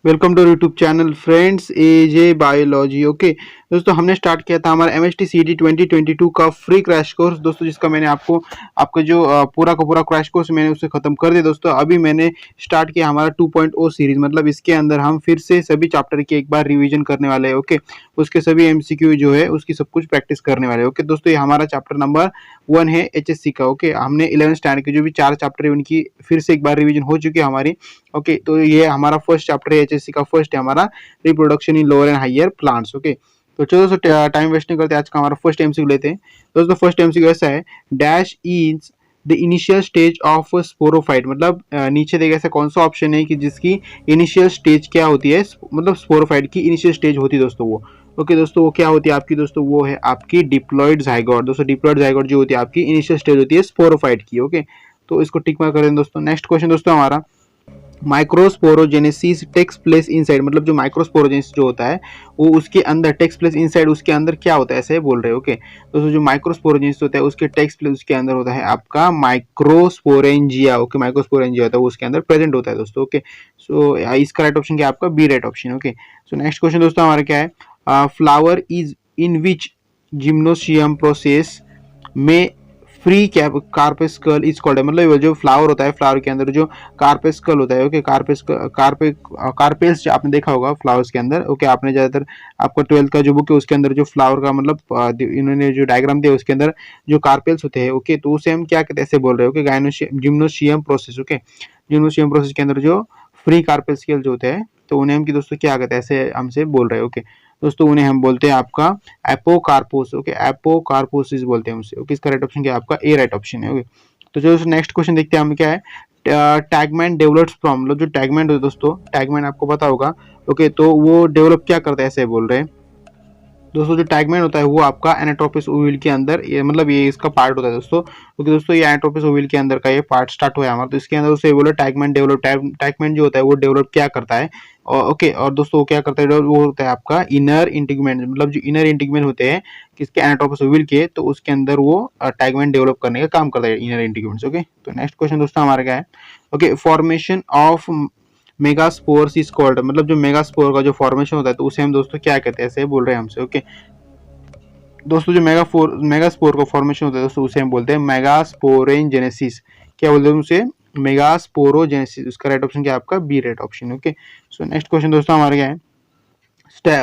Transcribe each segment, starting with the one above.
Welcome to YouTube channel friends AJ biology. Okay दोस्तों, हमने start किया था हमारा एमएसटी सीडी 2022 का फ्री क्रैश कोर्स दोस्तों, जिसका मैंने आपका जो पूरा का पूरा क्रैश कोर्स मैंने उसे खत्म कर दिया दोस्तों। अभी मैंने स्टार्ट किया हमारा 2.0 सीरीज, मतलब इसके अंदर हम फिर से सभी चैप्टर की एक बार रिवीजन करने वाले हैं। ओके, उसके सभी एमसीक्यू जो है उसकी सब कुछ प्रैक्टिस करने वाले हैं। ओके दोस्तों, ये हमारा चैप्टर नंबर 1 है एचएससी का। ओके, हमने 11th स्टैंडर्ड के जो भी 4 चैप्टर है उनकी फिर से एक बार रिवीजन हो चुकी है हमारी। ओके, तो ये हमारा फर्स्ट चैप्टर है एचएससी का, फर्स्ट है हमारा reproduction in lower and higher plants. Okay, तो चलो दोस्तों टाइम वेस्ट नहीं करते, आज का हमारा फर्स्ट एमसीक्यू लेते हैं। दोस्तों फर्स्ट एमसीक्यू ऐसा है, dash is the initial stage of sporophyte, मतलब नीचे देखिए ऐसा कौन सा ऑप्शन है कि जिसकी इनिशियल स्टेज क्या होती है, मतलब स्पोरोफाइट की इनिशियल स्टेज होती है दोस्तों वो। ओके दोस्तों, वो क्या होती है आपकी दोस्तों, वो है आपकी डिप्लॉयड जाइगोट। दोस्तों डिप्लॉयड जाइगोट जो होती है आपकी इनिशियल स्टेज होती है स्पोरोफाइट की। ओके, तो इसको टिक मार्क करें दोस्तों। नेक्स्ट क्वेश्चन दोस्तों हमारा, माइक्रोस्पोरोजेनेसिस टेक्स प्लेस इनसाइड, मतलब जो माइक्रोस्पोरोजेनेसिस जो होता है वो उसके अंदर टेक्स प्लेस इनसाइड, उसके अंदर क्या होता है ऐसे बोल रहे हैं। ओके दोस्तों, जो माइक्रोस्पोरोजेनेसिस होता है उसके टेक्स प्लेस उसके अंदर होता है आपका माइक्रोस्पोरेंजिया। ओके, माइक्रोस्पोरेंजिया होता है वो उसके अंदर प्रेजेंट होता है दोस्तों। ओके, सो इसका राइट ऑप्शन क्या है आपका, B right option. Okay, so next question दोस्तों हमारा क्या है, flower is in which gynoecium process में फ्री कार्पेस्कल इज कॉल्ड है, मतलब जो फ्लावर होता है फ्लावर के अंदर जो कार्पेस्कल होता है। ओके, कार्पेल्स आपने देखा होगा फ्लावर्स के अंदर। ओके, आपने ज्यादातर आपका 12th का जो बुक है उसके अंदर जो फ्लावर का मतलब इन्होंने जो डायग्राम दिया उसके अंदर जो कार्पेल्स होते हैं। ओके, तो उसे हम क्या कहते हैं ऐसे बोल रहे हैं। Okay, gynoecium gynoecium process. Okay, gynoecium process के अंदर जो फ्री कार्पेस्कल जो होते हैं तो उन्हें हम की दोस्तों क्या कहते हैं ऐसे हमसे बोल रहे हैं। ओके दोस्तों, उन्हें हम बोलते हैं आपका एपोकार्पोस। ओके, एपोकार्पोसिस बोलते हैं उसे। ओके, इसका राइट ऑप्शन क्या है आपका, ए राइट ऑप्शन है। ओके, तो जो नेक्स्ट क्वेश्चन देखते हैं हम क्या है, टैगमैन डेवलप्स फ्रॉम, मतलब जो टैगमैन होता है दोस्तों, टैगमैन आपको पता होगा। ओके, तो वो डेवलप क्या करता है ऐसे बोल रहे हैं दोस्तों। जो टैगमैन होता है वो आपका एनाटोपिस ओविल के अंदर, ये मतलब ये इसका पार्ट होता है दोस्तों। क्योंकि दोस्तों ये एनाटोपिस ओविल के अंदर का ये पार्ट स्टार्ट हुआ है हमारा, तो इसके अंदर उसे बोलो टैगमैन डेवलप। टैगमैन जो होता है वो डेवलप क्या करता है, और ओके, और दोस्तों वो क्या करता है, वो होता है आपका इनर इंटीग्यूमेंट, मतलब जो इनर इंटीग्यूमेंट होते हैं किसके, एनाटोपिस ओविल के, तो उसके अंदर वो टैगमैन डेवलप करने का काम करता है इनर इंटीग्यूमेंट्स। ओके, तो नेक्स्ट क्वेश्चन दोस्तों हमारा क्या है, okay, formation of megaspores is called, मतलब जो मेगास्पोर का जो फॉर्मेशन होता है तो उसे हम दोस्तों क्या कहते हैं ऐसे बोल रहे हैं हमसे। ओके दोस्तों, जो मेगास्पोर का फॉर्मेशन होता है दोस्तों उसे हम बोलते हैं मेगास्पोरेंजेनेसिस। क्या बोलते हैं उसे, मेगास्पोरोजेनेसिस। उसका राइट ऑप्शन क्या है आपका, B right option. Okay, so next question दोस्तों हमारे क्या है,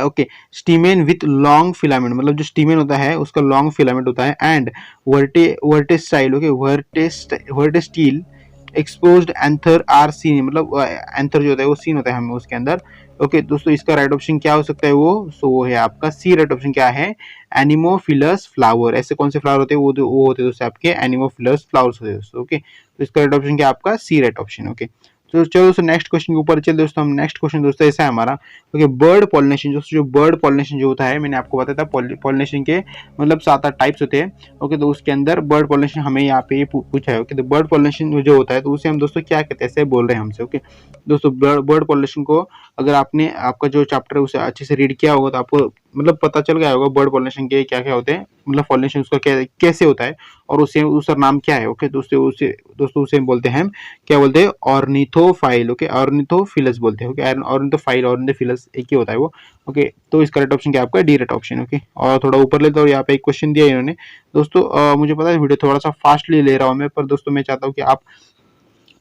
okay, stamen with long filament, मतलब जो स्टीमेन होता है उसका लॉन्ग फिलामेंट होता है, and versatile. Okay, versatile exposed anther are seen, मतलब एंथर जो होता है वो सीन होता है हमें उसके अंदर। ओके दोस्तों, इसका राइट ऑप्शन क्या हो सकता है, वो सो वो है आपका सी राइट ऑप्शन क्या है, एनिमोफिलस फ्लावर। ऐसे कौन से फ्लावर होते हैं, वो होते हैं दोस्तों आपके एनिमोफिलस फ्लावर्स होते हैं दोस्तों। ओके, तो इसका राइट ऑप्शन क्या है आपका, सी राइट ऑप्शन। ओके, तो चलो दोस्तों नेक्स्ट क्वेश्चन के ऊपर चल दोस्तों। हम नेक्स्ट क्वेश्चन दोस्तों ऐसा है हमारा, ओके, बर्ड पॉलिनेशन। जो बर्ड पॉलिनेशन जो होता है मैंने आपको बताया था, पॉलिनेशन के मतलब 7-8 टाइप्स होते हैं। ओके, तो उसके अंदर बर्ड पॉलिनेशन हमें यहाँ पे पूछा है। ओके, तो बर्ड पॉलिनेशन जो होता है तो उसे हम दोस्तों क्या कहते हैं ऐसे बोल रहे हैं हमसे। ओके दोस्तों, बर्ड पॉलिनेशन को अगर आपने आपका जो चैप्टर है उसे अच्छे से रीड किया होगा तो आपको मतलब पता चल गया होगा बर्ड पॉलिनेशन के क्या क्या होते हैं, मतलब पॉलिनेशन उसका कैसे होता है और उसे उसका नाम क्या है। ओके दोस्तों उसे बोलते हैं, क्या बोलते हैं, ऑर्निथोफाइल। ओके, ऑर्निथोफिलस बोलते हैं। ओके, ऑर्निथोफाइल ऑर्निथोफिलस एक ही होता है वो। ओके, तो इसका राइट ऑप्शन क्या आपका, डी राइट ऑप्शन। ओके, और थोड़ा ऊपर लेते और यहाँ पे एक क्वेश्चन दिया इन्होंने दोस्तों। मुझे पता है वीडियो थोड़ा सा फास्टली ले रहा हूँ मैं, पर दोस्तों मैं चाहता हूँ कि आप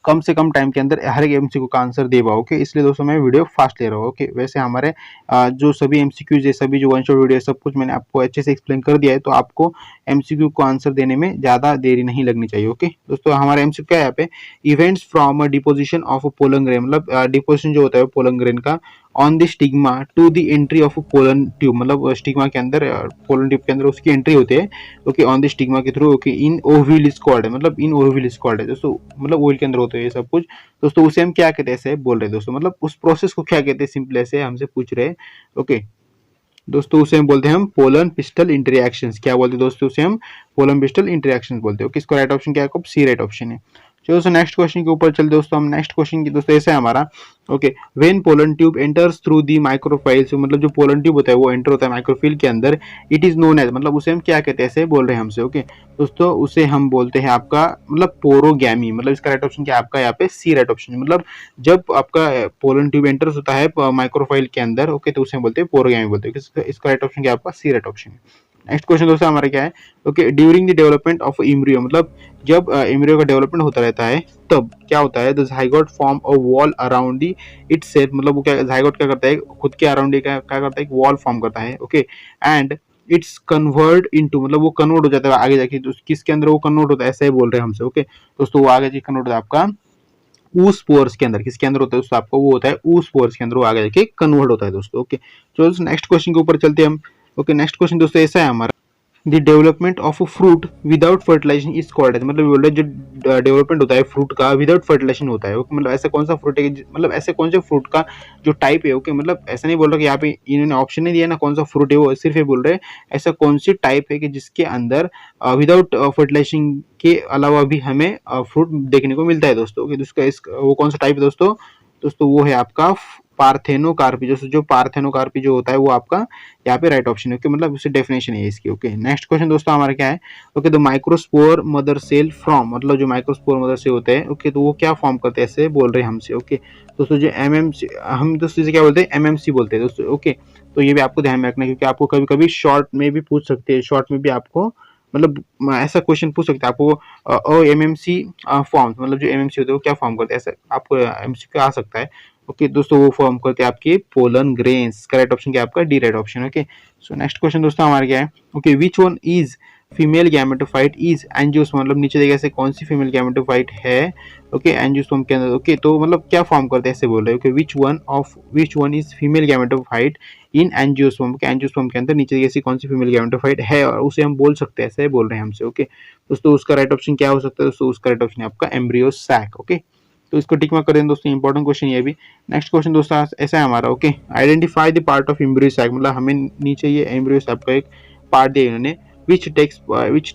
कम से कम टाइम के अंदर हर एक एमसीक्यू का आंसर दे पाओ। ओके, इसलिए दोस्तों मैं वीडियो फास्ट ले रहा हूँ। ओके, वैसे हमारे जो सभी एमसीक्यूज है, सभी जो वन शॉट वीडियो है, सब कुछ मैंने आपको अच्छे से एक्सप्लेन कर दिया है, तो आपको एमसीक्यू को आंसर देने में ज्यादा देरी नहीं लगनी चाहिए। ओके दोस्तों, हमारा एमसीक्यू क्या है यहाँ पे, events from deposition of pollen grain, मतलब डिपोजिशन जो होता है पोलन ग्रेन का on the stigma to the entry of pollen tube, मतलब स्टिग्मा के अंदर पोलन ट्यूब के अंदर उसकी एंट्री होती है। ओके, ऑन द स्टिग्मा के through. Okay, in ओविल is called है, मतलब इन ओविल इज कॉल्ड है दोस्तों, मतलब ओविल के अंदर होते हैं ये सब कुछ दोस्तों। उसे हम क्या कहते हैं ऐसे बोल रहे हैं दोस्तों, मतलब उस प्रोसेस को क्या कहते हैं सिंपल ऐसे हमसे पूछ रहे हैं। ओके दोस्तों, उसे हम बोलते हैं हम पोलन पिस्टल इंटरैक्शंस। क्या बोलते हैं दोस्तों, उसे हम पोलन पिस्टल इंटरैक्शंस बोलते हैं। ओके, इसका राइट ऑप्शन क्या है, सी राइट ऑप्शन है। चलो दोस्तों नेक्स्ट क्वेश्चन के ऊपर चल दोस्तों, हम नेक्स्ट क्वेश्चन की दोस्तों ऐसा है हमारा, okay, when pollen tube enters through the माइक्रोफाइल, मतलब जो पोलन ट्यूब होता है वो एंटर होता है माइक्रोफिल के अंदर, इट इज नोन एज, मतलब उसे हम क्या कहते हैं, ऐसे बोल रहे हैं हमसे, ओके दोस्तों, उसे हम बोलते हैं आपका मतलब पोरोगैमी, मतलब इसका राइट ऑप्शन क्या है आपका यहाँ पे सी राइट ऑप्शन, मतलब जब आपका पोलन ट्यूब एंटर्स होता है माइक्रोफाइल के अंदर, ओके तो उसे हम बोलते हैं पोरोगैमी बोलते हैं, इसका राइट ऑप्शन क्या आपका सी राइट ऑप्शन है। नेक्स्ट क्वेश्चन दोस्तों हमारा क्या है, okay, during the development of embryo, मतलब जब एम्ब्रियो का डेवलपमेंट होता रहता है तब क्या होता है, the zygote form a wall around the itself, मतलब वो क्या जाइगोट क्या करता है, खुद के अराउंड क्या करता है, एक वॉल फॉर्म करता है, okay, and it's convert into, मतलब वो कन्वर्ट हो जाता है आगे जाके, तो किसके अंदर वो कन्वर्ट होता है, ऐसा ही बोल रहे हैं हमसे, ओके दोस्तों, वो आगे जाके कन्वर्ट होता है आपका ऊस्पोर्स के अंदर, किसके अंदर होता है दोस्तों, आपको वो होता है ऊस्पोर्स के अंदर, वो आगे जाके कन्वर्ट होता है दोस्तों, ओके। चलो नेक्स्ट क्वेश्चन के ऊपर चलते हैं हम, ओके नेक्स्ट क्वेश्चन दोस्तों ऐसा है हमारा, the development of a fruit without fertilization is called, मतलब बोल रहे जो डेवलपमेंट होता है फ्रूट का विदाउट फर्टिलाइजेशन होता है, ओके, मतलब ऐसा कौन सा फ्रूट है मतलब ऐसे कौन से फ्रूट का जो टाइप है, ओके, मतलब ऐसा नहीं बोल रहा कि यहाँ पे इन्होंने ऑप्शन नहीं दिया ना कौन सा फ्रूट है, वो सिर्फ ये बोल रहे हैं ऐसा कौन सी टाइप है कि जिसके अंदर विदाउट फर्टिलाइजेशन के अलावा भी हमें फ्रूट देखने को मिलता है दोस्तों, ओके, वो कौन सा टाइप है दोस्तों, वो है आपका पार्थेनोकार्पी, जो पार्थेनोकार्पी जो होता है वो आपका यहाँ पे राइट ऑप्शन है, ओके, मतलब उससे डेफिनेशन है इसकी, ओके। नेक्स्ट क्वेश्चन दोस्तों हमारा क्या है, okay, the microspore mother cell from, मतलब जो माइक्रोस्पोर मदर से होते हैं, ओके, तो वो क्या फॉर्म करते हैं, ऐसे बोल रहे हैं हमसे, ओके दोस्तों, जो एमएमसी, हम दोस्तों इसे क्या बोलते हैं, एमएमसी बोलते हैं दोस्तों, ओके, तो ये भी आपको ध्यान में रखना है, क्योंकि आपको कभी कभी शॉर्ट में भी पूछ सकते हैं, शॉर्ट में भी आपको मतलब ऐसा क्वेश्चन पूछ सकते हैं आपको, एमएमसी फॉर्म, मतलब जो एमएमसी होते हैं वो क्या फॉर्म करते हैं, ऐसा आपको एमसीक्यू आ सकता है, ओके दोस्तों, वो फॉर्म करते हैं आपके पोलन ग्रेन्स, करेक्ट ऑप्शन क्या आपका D right option, okay. So next question दोस्तों हमारा क्या है, okay, which one is female gametophyte is angiosperm, मतलब नीचे देखिए ऐसे कौन सी फीमेल गैमेटोफाइट है, ओके, एंजियोस्पर्म के अंदर, ओके, तो मतलब क्या फॉर्म करते हैं ऐसे बोल रहे हैं, okay, which one is female gametophyte in angiosperm, के एंजियोस्पर्म के अंदर नीचे देखिए ऐसी कौन सी फीमेल गैमेटोफाइट है और उसे हम बोल सकते हैं, ऐसे बोल रहे हैं हमसे, ओके दोस्तों, उसका राइट ऑप्शन क्या हो सकता है दोस्तों, उसका राइट ऑप्शन है आपका एम्ब्रियो सैक, ओके, तो इसको टिक मार्क कर दें दोस्तों, इंपॉर्टेंट क्वेश्चन ये भी। नेक्स्ट क्वेश्चन दोस्तों ऐसा है हमारा, okay, identify the part of embryo sac, मतलब हमें नीचे ये एम्ब्रियो सैक का एक पार्ट दिया इन्होंने, which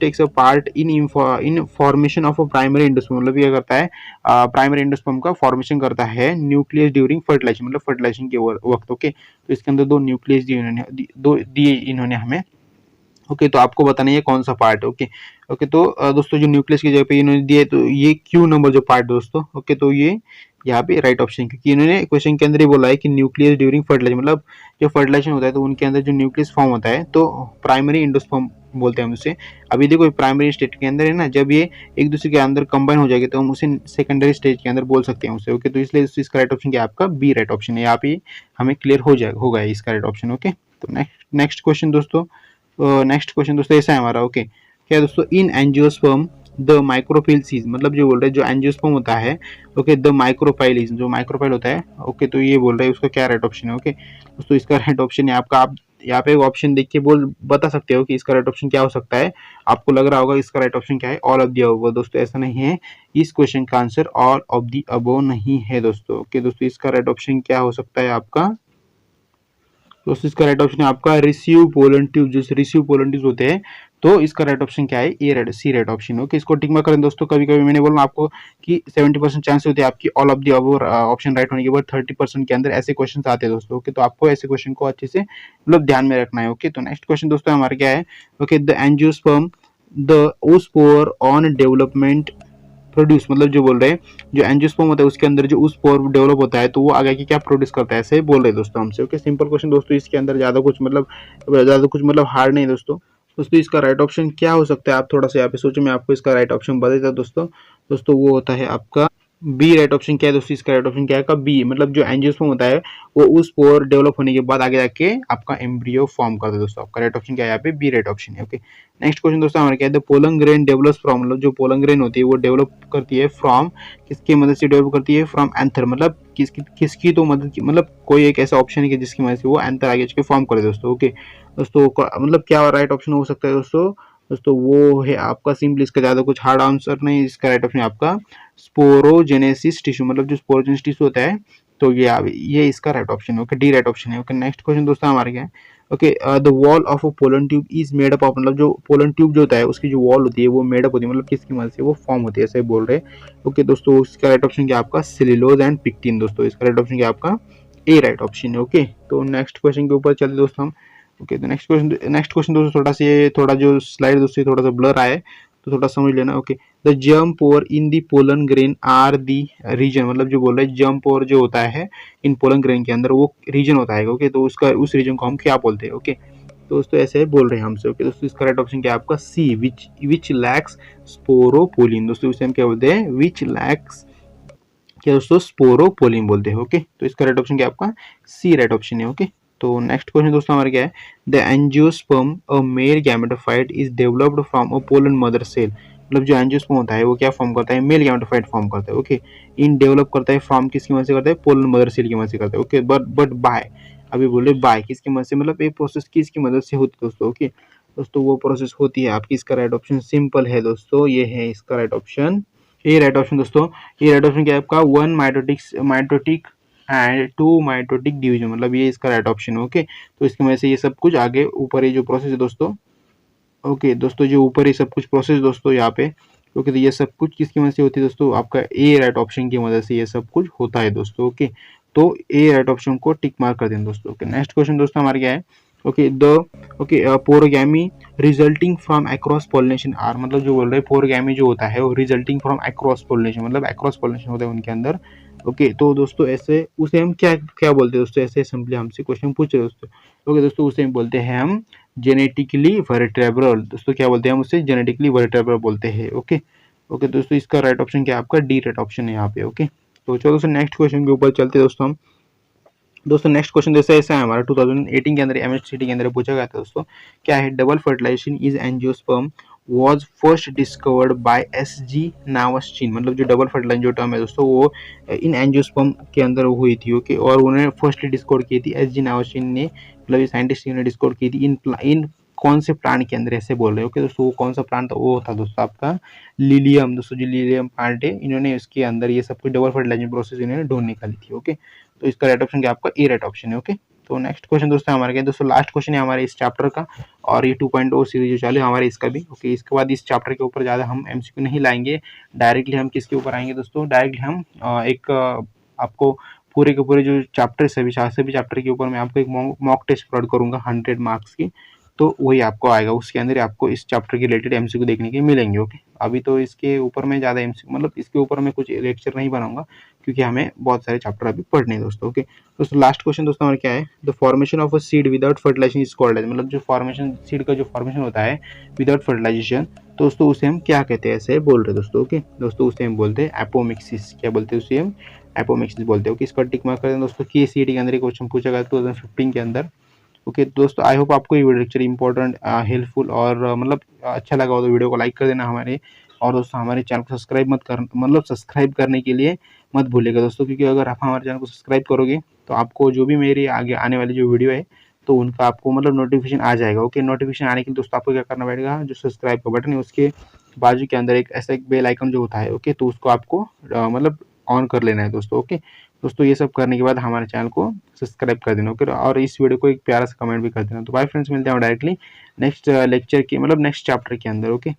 takes a part in formation of a primary endosperm, मतलब ये करता है प्राइमरी एंडोस्पर्म का फॉर्मेशन करता है न्यूक्लियस ड्यूरिंग फर्टिलाइजेशन, मतलब फर्टिलाइजेशन के वक्त, ओके, तो इसके अंदर दो न्यूक्लियस दिए इन्होंने हमें, ओके, तो आपको बताना है कौन सा पार्ट, ओके ओके, तो दोस्तों जो न्यूक्लियस की जगह पे इन्होंने दिए, तो ये क्यू नंबर जो पार्ट दोस्तों, ओके, तो ये यहाँ पे राइट ऑप्शन, क्योंकि इन्होंने क्वेश्चन के अंदर ही बोला है कि न्यूक्लियस ड्यूरिंग फर्टिलाइजेशन, मतलब जो फर्टिलाइजेशन होता है तो उनके अंदर जो न्यूक्लियस फॉर्म होता है तो प्राइमरी इंडोस्पर्म बोलते हैं हम उसे। अभी देखो प्राइमरी स्टेज के अंदर है ना, जब ये एक दूसरे के अंदर कंबाइन हो जाएगी तो हम उसे सेकेंडरी स्टेज के अंदर बोल सकते हैं उसे, ओके, तो इसलिए इसका राइट ऑप्शन क्या आपका बी राइट ऑप्शन है, यहाँ पे हमें क्लियर हो जाएगा, होगा इसका राइट ऑप्शन, ओके। तो नेक्स्ट क्वेश्चन दोस्तों, नेक्स्ट क्वेश्चन दोस्तों ऐसा है हमारा, ओके, क्या दोस्तों, in angiosperm the micropyle sees, मतलब जो बोल रहे हैं जो एंजियोस्पर्म होता है, ओके, द माइक्रोफाइल इज, जो माइक्रोफाइल होता है, ओके, तो ये बोल रहे हैं उसका क्या राइट ऑप्शन है, ओके दोस्तों, इसका राइट ऑप्शन है आपका, आप यहाँ पे ऑप्शन देख के बता सकते हो कि इसका राइट ऑप्शन क्या हो सकता है, आपको लग रहा होगा इसका राइट ऑप्शन क्या है, ऑल ऑफ द अबव, दोस्तों ऐसा नहीं है, इस क्वेश्चन का answer all of the above नहीं है दोस्तों, ओके दोस्तों, इसका राइट ऑप्शन क्या हो सकता है आपका, तो इसका राइट ऑप्शन है आपका रिसीव पोलन ट्यूब, जो रिसीव पोलन ट्यूब होते हैं, तो इसका राइट ऑप्शन क्या है, ए राइट सी राइट ऑप्शन, ओके, इसको टिक मार्क करें दोस्तों। कभी कभी मैंने बोला आपको कि 70% चांस होते हैं आपकी all of the above option right होने के बाद 30% के अंदर ऐसे क्वेश्चन आते हैं दोस्तों, ओके, तो आपको ऐसे क्वेश्चन को अच्छे से मतलब ध्यान में रखना है, ओके। तो नेक्स्ट क्वेश्चन दोस्तों हमारा क्या है, okay, the angiosperm the oospore on development produce, मतलब जो बोल रहे हैं जो एंजियोस्पर्म होता है उसके अंदर जो उस पोर डेवलप होता है तो वो आगे की क्या प्रोड्यूस करता है, ऐसे बोल रहे हैं दोस्तों हमसे, ओके, सिंपल क्वेश्चन दोस्तों, इसके अंदर ज्यादा कुछ मतलब हार्ड नहीं दोस्तों। इसका राइट ऑप्शन क्या हो सकता है, आप थोड़ा सा यहाँ पे सोचो, मैं आपको इसका राइट ऑप्शन बता देता हूं दोस्तों वो होता है आपका बी राइट ऑप्शन। क्या है दोस्तों, इसका राइट ऑप्शन क्या है, बी, मतलब जो एंजियोस्पर्म होता है वो उस पोर डेवलप होने के बाद आगे जाके आपका एम्ब्रियो फॉर्म करता है दोस्तों, आपका राइट ऑप्शन क्या है यहाँ पे बी राइट ऑप्शन है, ओके। नेक्स्ट क्वेश्चन दोस्तों हमारा क्या है, the pollen grain develops from, मतलब जो पोलन ग्रेन होती है वो डेवलप करती है फ्रॉम, किसकी मदद से डेवलप करती है, फ्रॉम एंथर, मतलब किसकी तो मदद की, मतलब कोई एक ऐसा ऑप्शन है कि जिसकी मदद से वो एंथर आगे जाके फॉर्म करे दोस्तों, ओके दोस्तों, मतलब क्या राइट ऑप्शन हो सकता है दोस्तों वो है आपका सिंपली, इसका ज्यादा कुछ हार्ड आंसर नहीं, इसका राइट ऑप्शन है आपका स्पोरोजेनेसिस टिश्यू, मतलब जो स्पोरोजेनेसिस टिश्यू होता है तो ये इसका राइट ऑप्शन है। ओके, डी राइट ऑप्शन है। ओके, नेक्स्ट क्वेश्चन दोस्तों हमारे क्या है, okay, the wall of a pollen tube is made up of, मतलब जो पोलन ट्यूब जो होता है उसकी जो वॉल होती है वो मेड अप होती है, मतलब किसकी मदद से वो फॉर्म होती है, ऐसे बोल रहे हैं। ओके दोस्तों, इसका राइट ऑप्शन क्या आपका सेल्यूलोज एंड पिक्टिन। दोस्तों इसका राइट ऑप्शन क्या आपका ए राइट ऑप्शन है। ओके, तो नेक्स्ट क्वेश्चन के ऊपर चलते दोस्तों हम। ओके, तो नेक्स्ट क्वेश्चन दोस्तों थोड़ा जो स्लाइड दोस्तों थोड़ा सा ब्लर आया है, तो थोड़ा समझ लेना। Okay, the germ pore in the pollen grain are the region, मतलब जो बोल रहे हैं जर्म पोर जो होता है इन पोलन ग्रेन के अंदर वो रीजन होता है। ओके, तो उसका उस रीजन को हम क्या बोलते हैं। ओके, तो दोस्तों ऐसे बोल रहे हैं हमसे। ओके दोस्तों, इसका राइट ऑप्शन क्या है आपका सी, विच लैक्स स्पोरोपोलिन। दोस्तों इसे हम क्या बोलते हैं, विच लैक्स, क्या दोस्तों, स्पोरोपोलिन बोलते हैं। ओके, तो इसका राइट ऑप्शन क्या आपका सी राइट ऑप्शन है। ओके, तो नेक्स्ट क्वेश्चन दोस्तों हमारा क्या है, the angiosperm a male gametophyte is developed from a pollen mother cell. मतलब जो एंजियोस्पर्म होता है वो क्या फॉर्म करता है, मेल गैमेटोफाइट फॉर्म करता है। ओके, इन डेवलप करता है फ्रॉम किसकी मदद से करता है, पोलन मदर सेल की मदद से करता है। ओके, बट बाय, अभी बोले बाय किसकी मदद से, मतलब ये प्रोसेस किसकी मदद से होती है दोस्तों। ओके दोस्तों, वो प्रोसेस होती है आपकी, इसका राइट ऑप्शन सिंपल है दोस्तों, ये है इसका राइट ऑप्शन, ये राइट ऑप्शन दोस्तों। ये राइट ऑप्शन क्या है आपका, one mitotic and two mitotic division, मतलब ये इसका राइट ऑप्शन है। ओके, तो इसकी वजह से ये सब कुछ आगे ऊपर ये जो प्रोसेस है दोस्तों, ओके दोस्तों, जो ऊपर ये सब कुछ प्रोसेस दोस्तों यहाँ पे, ओके, तो ये सब कुछ किसकी मदद से होती है दोस्तों, आपका ए राइट ऑप्शन की मदद से ये सब कुछ होता है दोस्तों। ओके, तो ए राइट ऑप्शन को टिक मार्क कर दें दोस्तों। ओके, नेक्स्ट क्वेश्चन दोस्तों हमारे क्या है, okay, porogamy resulting from across pollination are, मतलब जो बोल रहे हैं पोरोगैमी जो होता है वो रिजल्टिंग फ्रॉम अक्रॉस पॉलिनेशन, मतलब अक्रॉस पॉलिनेशन होता है उनके अंदर। ओके, तो दोस्तों ऐसे उसे हम क्या क्या बोलते हैं दोस्तों, ऐसे सिंपली हमसे क्वेश्चन पूछ रहे दोस्तों। ओके दोस्तों, उसे हम बोलते हैं हम जेनेटिकली वर्टेब्रल। दोस्तों क्या बोलते हैं हम उसे, जेनेटिकली वर्टेब्रल बोलते हैं। ओके ओके दोस्तों, इसका राइट ऑप्शन क्या है आपका डी राइट ऑप्शन है यहाँ पे। ओके, तो चलो दोस्तों नेक्स्ट क्वेश्चन के ऊपर चलते हैं दोस्तों हम। दोस्तों नेक्स्ट क्वेश्चन जैसे ऐसा है हमारा 2018 के अंदर एमएचसीटी के अंदर पूछा गया था दोस्तों, क्या है, double fertilization is angiosperm was first discovered by S G Nawaschin, मतलब जो डबल फर्टिलाइजेशन जो टर्म है दोस्तों वो इन एंजियोस्पर्म के अंदर हुई थी। ओके, और उन्होंने फर्स्टली डिस्कवर की थी एस जी नावस्चिन ने, मतलब ये साइंटिस्ट ने डिस्कवर की थी इन कौन से प्लांट के अंदर, ऐसे बोल रहे हैं। ओके दोस्तों, वो कौन सा प्लांट था, वो था दोस्तों आपका लिलियम। दोस्तों जो लिलियम प्लांट है, इन्होंने इसके अंदर ये सब कुछ डबल फर्टिलाइजेशन प्रोसेस इन्होंने ढूंढ निकाली थी। ओके, तो इसका राइट ऑप्शन क्या आपका ए राइट ऑप्शन है। ओके, तो नेक्स्ट क्वेश्चन दोस्तों हमारे क्या दोस्तों, लास्ट क्वेश्चन है हमारे इस चैप्टर का, और ये 2.0 सीरीज जो चालू है हमारे इसका भी। ओके, इसके बाद इस चैप्टर के ऊपर ज़्यादा हम एमसीक्यू नहीं लाएंगे, डायरेक्टली हम किसके ऊपर आएंगे दोस्तों, डायरेक्टली हम आपको पूरे के पूरे जो चैप्टर सभी चैप्टर के ऊपर मैं आपको एक मॉक टेस्ट प्रोवाइड करूंगा 100 मार्क्स की, तो वही आपको आएगा, उसके अंदर आपको इस चैप्टर के रिलेटेड एमसीक्यू देखने के मिलेंगे। ओके, अभी तो इसके ऊपर मैं ज़्यादा एमसीक्यू, मतलब इसके ऊपर मैं कुछ लेक्चर नहीं बनाऊंगा, क्योंकि हमें बहुत सारे चैप्टर अभी पढ़ने हैं दोस्तों। ओके दोस्तों, लास्ट क्वेश्चन दोस्तों हमारा क्या है, the formation of a seed without fertilization is called as, मतलब जो फॉर्मेशन सीड का जो फॉर्मेशन होता है विदाउट फर्टिलाइजेशन, तो दोस्तों उसे हम क्या कहते हैं, ऐसे बोल रहे हैं दोस्तों। ओके दोस्तों, उसे हम बोलते हैं एपोमिक्सिस, क्या बोलते हैं उसे हम एपोमिक्सिस बोलते हैं। ओके, इसका टिक मार्क कर दें दोस्तों, कि सीडी के अंदर क्वेश्चन पूछा गया 2015 के अंदर। ओके दोस्तों, आई होप आपको ये वीडियो लेक्चर इंपॉर्टेंट हेल्पफुल और मतलब अच्छा लगा हो तो वीडियो को लाइक कर देना हमारे, और दोस्तों हमारे चैनल को सब्सक्राइब मत कर, मतलब सब्सक्राइब करने के लिए मत भूलिएगा दोस्तों, क्योंकि अगर आप हमारे चैनल को सब्सक्राइब करोगे तो आपको जो भी मेरी आगे आने वाली जो वीडियो है तो उनका आपको मतलब नोटिफिकेशन आ जाएगा। ओके, नोटिफिकेशन आने के लिए दोस्तों आपको क्या करना पड़ेगा, जो सब्सक्राइब का बटन है उसके बाजू के अंदर एक ऐसा एक बेल आइकन जो होता है, ओके, तो उसको आपको मतलब ऑन कर लेना है दोस्तों। ओके दोस्तों, ये सब करने के बाद हमारे चैनल को सब्सक्राइब कर देना। ओके, और इस वीडियो को एक प्यारा सा कमेंट भी कर देना। तो बाय फ्रेंड्स, मिलते हैं डायरेक्टली नेक्स्ट लेक्चर के, मतलब नेक्स्ट चैप्टर के अंदर। ओके।